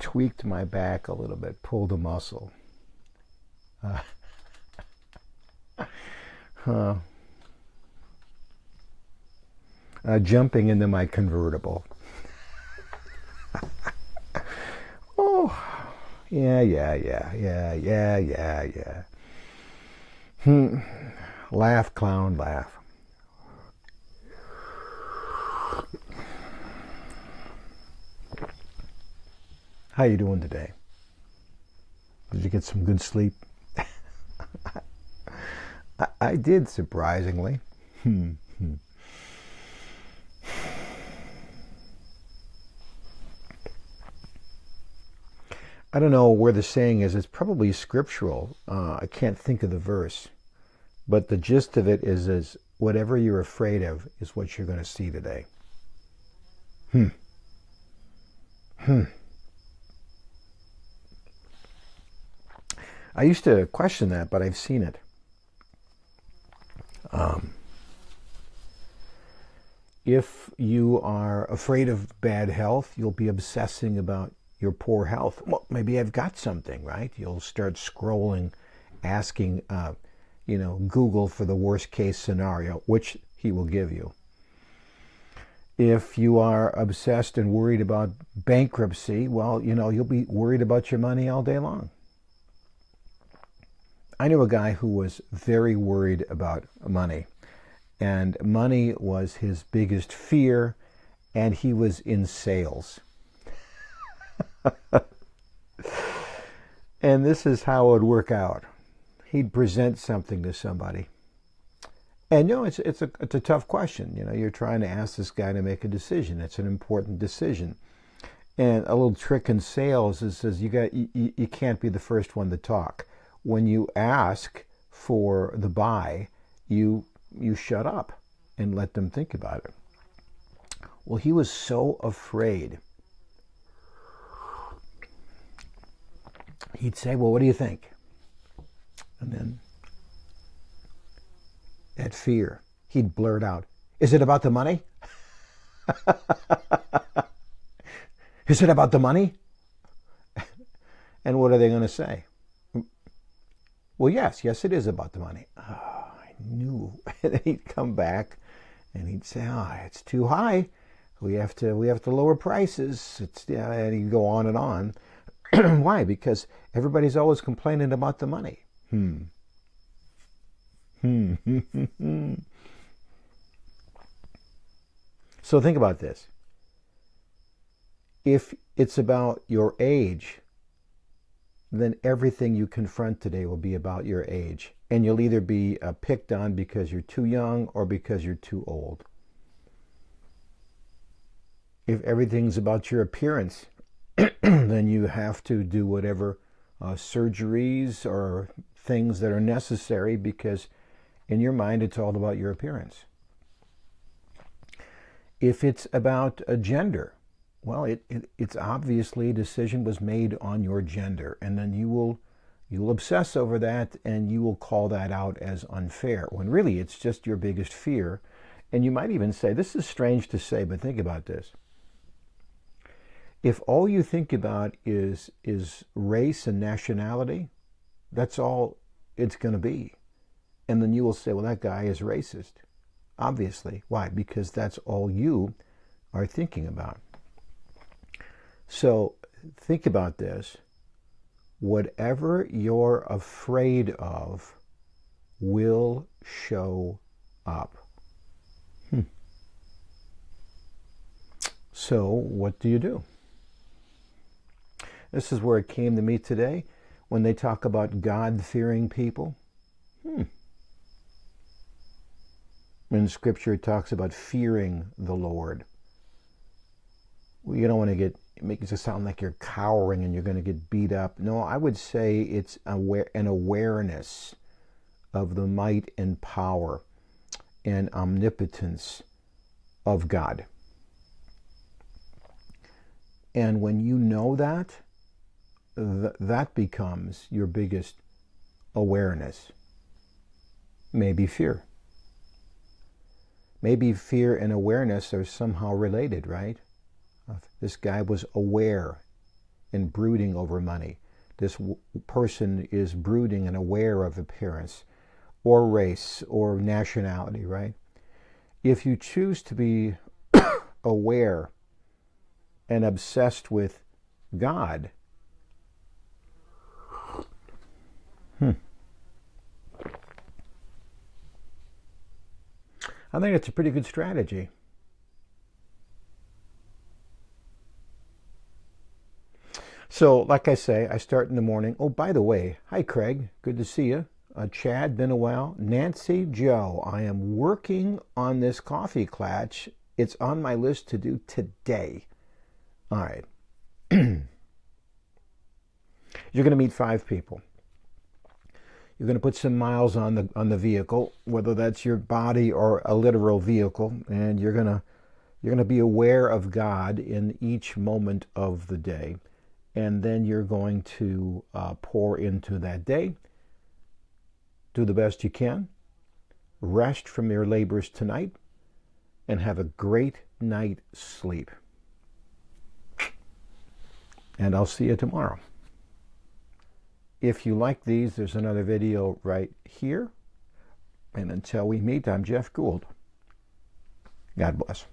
tweaked my back a little bit, pulled a muscle. Uh, Jumping into my convertible. Oh, yeah. Laugh, clown, laugh. How you doing today? Did you get some good sleep? I did, surprisingly. I don't know where the saying is. It's probably scriptural. I can't think of the verse. But the gist of it is whatever you're afraid of is what you're going to see today. I used to question that, but I've seen it. If you are afraid of bad health, you'll be obsessing about your poor health. Well, maybe I've got something, right? You'll start scrolling, asking, Google for the worst case scenario, which he will give you. If you are obsessed and worried about bankruptcy, well, you'll be worried about your money all day long. I knew a guy who was very worried about money, and money was his biggest fear, and he was in sales. And this is how it would work out. He'd present something to somebody. And it's a tough question. You're trying to ask this guy to make a decision. It's an important decision. And a little trick in sales is you can't be the first one to talk. When you ask for the buy, you shut up and let them think about it. Well, he was so afraid. He'd say, well, what do you think? And then that fear, he'd blurt out, is it about the money? Is it about the money? And what are they going to say? Well, yes, it is about the money. Oh, I knew. And he'd come back and he'd say, it's too high. We have to lower prices. And he'd go on and on. Why? Because everybody's always complaining about the money. So think about this. If it's about your age, then everything you confront today will be about your age. And you'll either be picked on because you're too young or because you're too old. If everything's about your appearance, then you have to do whatever surgeries or things that are necessary because in your mind it's all about your appearance. If it's about a gender, well, it's obviously a decision was made on your gender, and then you'll obsess over that and you will call that out as unfair, when really it's just your biggest fear. And you might even say, this is strange to say, but think about this. If all you think about is race and nationality, that's all it's going to be. And then you will say, well, that guy is racist. Obviously. Why? Because that's all you are thinking about. So think about this. Whatever you're afraid of will show up. So what do you do? This is where it came to me today when they talk about God-fearing people. In Scripture, it talks about fearing the Lord. Well, you don't want to make it sound like you're cowering and you're going to get beat up. No, I would say it's an awareness of the might and power and omnipotence of God. And when you know that, that becomes your biggest awareness. Maybe fear. Maybe fear and awareness are somehow related, right? This guy was aware. and brooding over money. This person is brooding and aware of appearance or race or nationality, right? If you choose to be aware and obsessed with God, I think it's a pretty good strategy. So, like I say, I start in the morning. Oh, by the way, hi, Craig. Good to see you. Chad, been a while. Nancy, Joe, I am working on this coffee clutch. It's on my list to do today. All right. You're going to meet 5 people. You're going to put some miles on the vehicle, whether that's your body or a literal vehicle, and you're going to be aware of God in each moment of the day, and then you're going to pour into that day. Do the best you can. Rest from your labors tonight, and have a great night's sleep. And I'll see you tomorrow. If you like these, there's another video right here. And until we meet, I'm Jeff Gould. God bless.